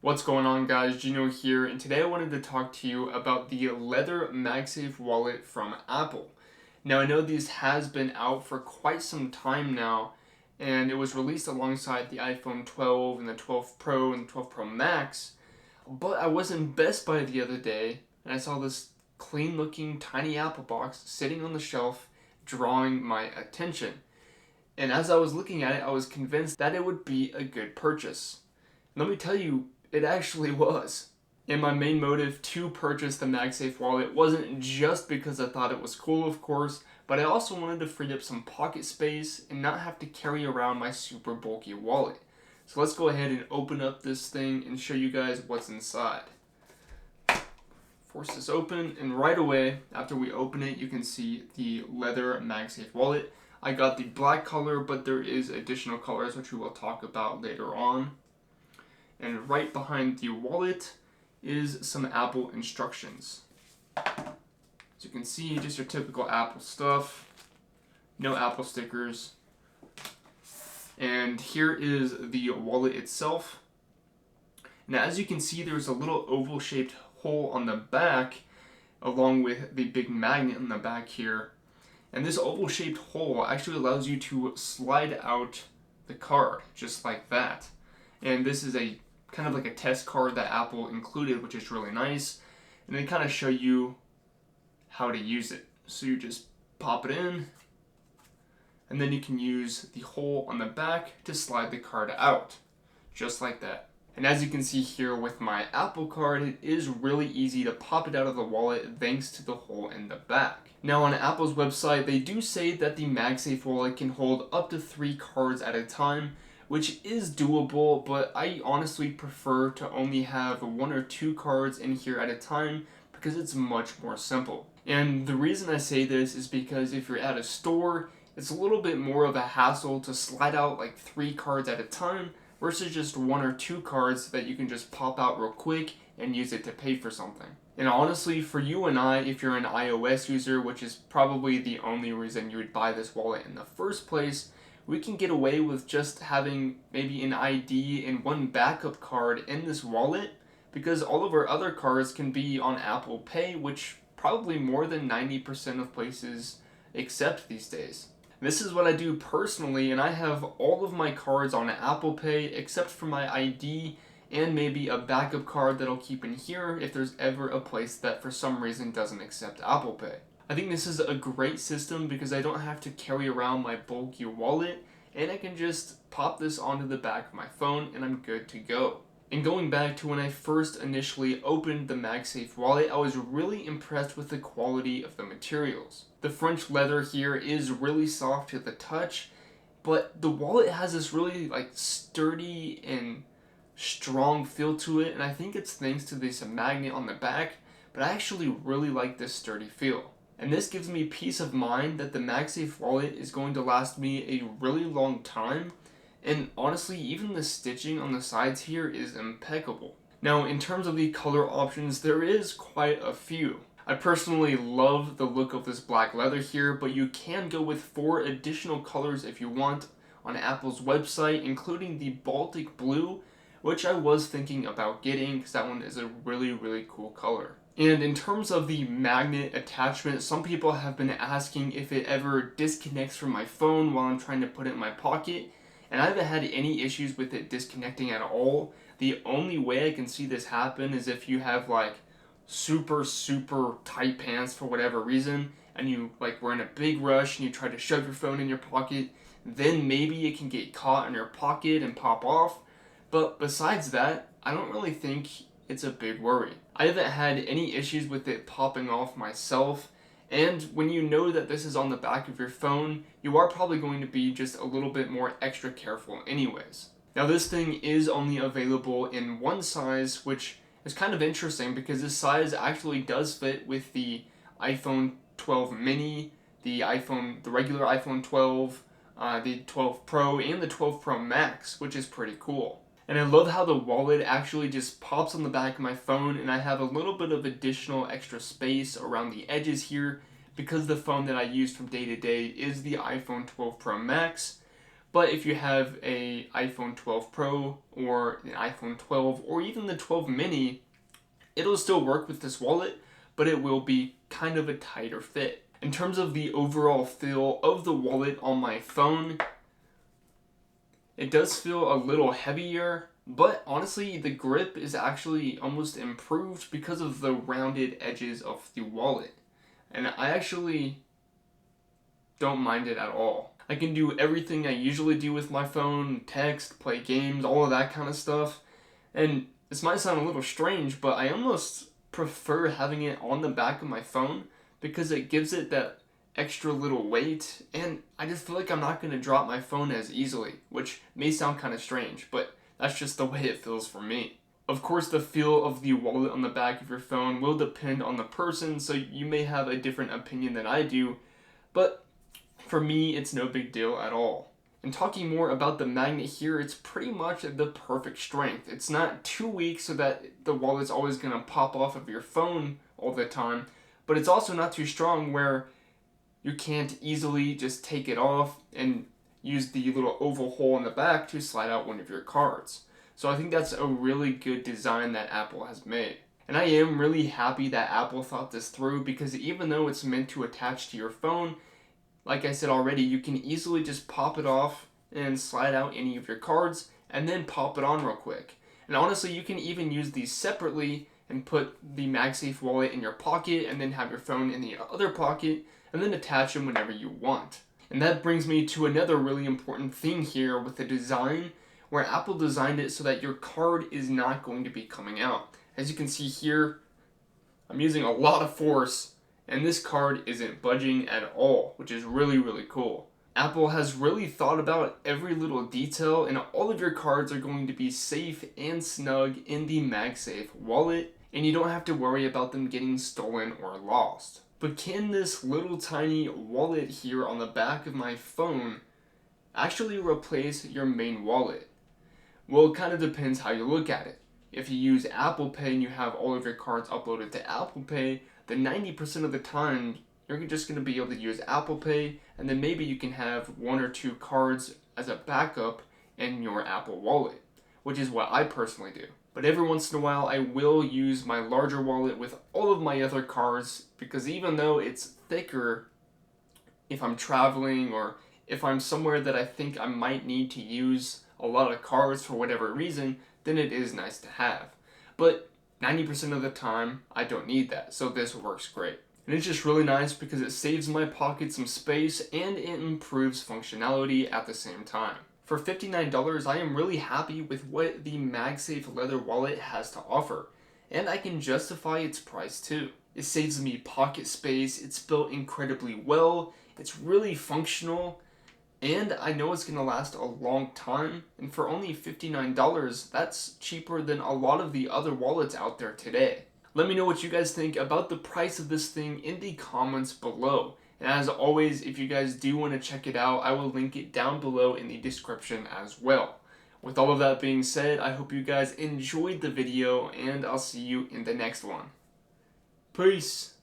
What's going on, guys? Gino here, and today I wanted to talk to you about the Leather MagSafe wallet from Apple. Now, I know this has been out for quite some time now, and it was released alongside the iPhone 12 and the 12 Pro and the 12 Pro Max, but I was in Best Buy the other day, and I saw this clean-looking tiny Apple box sitting on the shelf, drawing my attention. And as I was looking at it, I was convinced that it would be a good purchase. Let me tell you, it actually was. And my main motive to purchase the MagSafe wallet wasn't just because I thought it was cool, of course, but I also wanted to free up some pocket space and not have to carry around my super bulky wallet. So let's go ahead and open up this thing and show you guys what's inside. Force this open, and right away, after we open it, you can see the Leather MagSafe wallet. I got the black color, but there is additional colors which we will talk about later on. And right behind the wallet is some Apple instructions. As you can see, just your typical Apple stuff. No Apple stickers. And here is the wallet itself. Now, as you can see, there's a little oval-shaped hole on the back, along with the big magnet on the back here. And this oval-shaped hole actually allows you to slide out the card, just like that. And this is a kind of like a test card that Apple included, which is really nice. And they kind of show you how to use it. So you just pop it in, and then you can use the hole on the back to slide the card out, just like that. And as you can see here with my Apple card, it is really easy to pop it out of the wallet thanks to the hole in the back. Now, on Apple's website, they do say that the MagSafe wallet can hold up to 3 cards at a time, which is doable, but I honestly prefer to only have 1 or 2 cards in here at a time because it's much more simple. And the reason I say this is because if you're at a store, it's a little bit more of a hassle to slide out like 3 cards at a time versus just 1 or 2 cards that you can just pop out real quick and use it to pay for something. And honestly, for you and I, if you're an iOS user, which is probably the only reason you would buy this wallet in the first place, we can get away with just having maybe an ID and 1 backup card in this wallet because all of our other cards can be on Apple Pay, which probably more than 90% of places accept these days. This is what I do personally, and I have all of my cards on Apple Pay except for my ID and maybe a backup card that I'll keep in here if there's ever a place that for some reason doesn't accept Apple Pay. I think this is a great system because I don't have to carry around my bulky wallet, and I can just pop this onto the back of my phone and I'm good to go. And going back to when I first initially opened the MagSafe wallet, I was really impressed with the quality of the materials. The French leather here is really soft to the touch, but the wallet has this really sturdy and strong feel to it, and I think it's thanks to this magnet on the back, but I actually really like this sturdy feel. And this gives me peace of mind that the MagSafe wallet is going to last me a really long time. And honestly, even the stitching on the sides here is impeccable. Now, in terms of the color options, there is quite a few. I personally love the look of this black leather here, but you can go with 4 additional colors if you want on Apple's website, including the Baltic blue, which I was thinking about getting because that one is a really, really cool color. And in terms of the magnet attachment, some people have been asking if it ever disconnects from my phone while I'm trying to put it in my pocket, and I haven't had any issues with it disconnecting at all. The only way I can see this happen is if you have super tight pants for whatever reason, and you were in a big rush and you try to shove your phone in your pocket, then maybe it can get caught in your pocket and pop off. But besides that, I don't really think it's a big worry. I haven't had any issues with it popping off myself, and when you know that this is on the back of your phone, you are probably going to be just a little bit more extra careful anyways. Now, this thing is only available in 1 size, which is kind of interesting because this size actually does fit with the iPhone 12 mini, the regular iPhone 12, the 12 Pro, and the 12 Pro Max, which is pretty cool. And I love how the wallet actually just pops on the back of my phone, and I have a little bit of additional extra space around the edges here because the phone that I use from day to day is the iPhone 12 Pro Max. But if you have a iPhone 12 Pro or an iPhone 12 or even the 12 mini, it'll still work with this wallet, but it will be kind of a tighter fit. In terms of the overall feel of the wallet on my phone, it does feel a little heavier, but honestly, the grip is actually almost improved because of the rounded edges of the wallet. And I actually don't mind it at all. I can do everything I usually do with my phone, text, play games, all of that kind of stuff. And this might sound a little strange, but I almost prefer having it on the back of my phone because it gives it that extra little weight, and I just feel like I'm not going to drop my phone as easily, which may sound kind of strange, but that's just the way it feels for me. Of course, the feel of the wallet on the back of your phone will depend on the person, so you may have a different opinion than I do, but for me, it's no big deal at all. And talking more about the magnet here, it's pretty much the perfect strength. It's not too weak so that the wallet's always going to pop off of your phone all the time, but it's also not too strong where you can't easily just take it off and use the little oval hole in the back to slide out one of your cards. So I think that's a really good design that Apple has made. And I am really happy that Apple thought this through because even though it's meant to attach to your phone, like I said already, you can easily just pop it off and slide out any of your cards and then pop it on real quick. And honestly, you can even use these separately and put the MagSafe wallet in your pocket and then have your phone in the other pocket and then attach them whenever you want. And that brings me to another really important thing here with the design, where Apple designed it so that your card is not going to be coming out. As you can see here, I'm using a lot of force and this card isn't budging at all, which is really, really cool. Apple has really thought about every little detail, and all of your cards are going to be safe and snug in the MagSafe wallet, and you don't have to worry about them getting stolen or lost. But can this little tiny wallet here on the back of my phone actually replace your main wallet? Well, it kind of depends how you look at it. If you use Apple Pay and you have all of your cards uploaded to Apple Pay, then 90% of the time you're just going to be able to use Apple Pay, and then maybe you can have one or two cards as a backup in your Apple Wallet, which is what I personally do. But every once in a while I will use my larger wallet with all of my other cards, because even though it's thicker, if I'm traveling or if I'm somewhere that I think I might need to use a lot of cards for whatever reason, then it is nice to have. But 90% of the time, I don't need that, so this works great. And it's just really nice because it saves my pocket some space and it improves functionality at the same time. For $59, I am really happy with what the MagSafe leather wallet has to offer, and I can justify its price too. It saves me pocket space, it's built incredibly well, it's really functional, and I know it's going to last a long time, and for only $59, that's cheaper than a lot of the other wallets out there today. Let me know what you guys think about the price of this thing in the comments below. And as always, if you guys do want to check it out, I will link it down below in the description as well. With all of that being said, I hope you guys enjoyed the video, and I'll see you in the next one. Peace!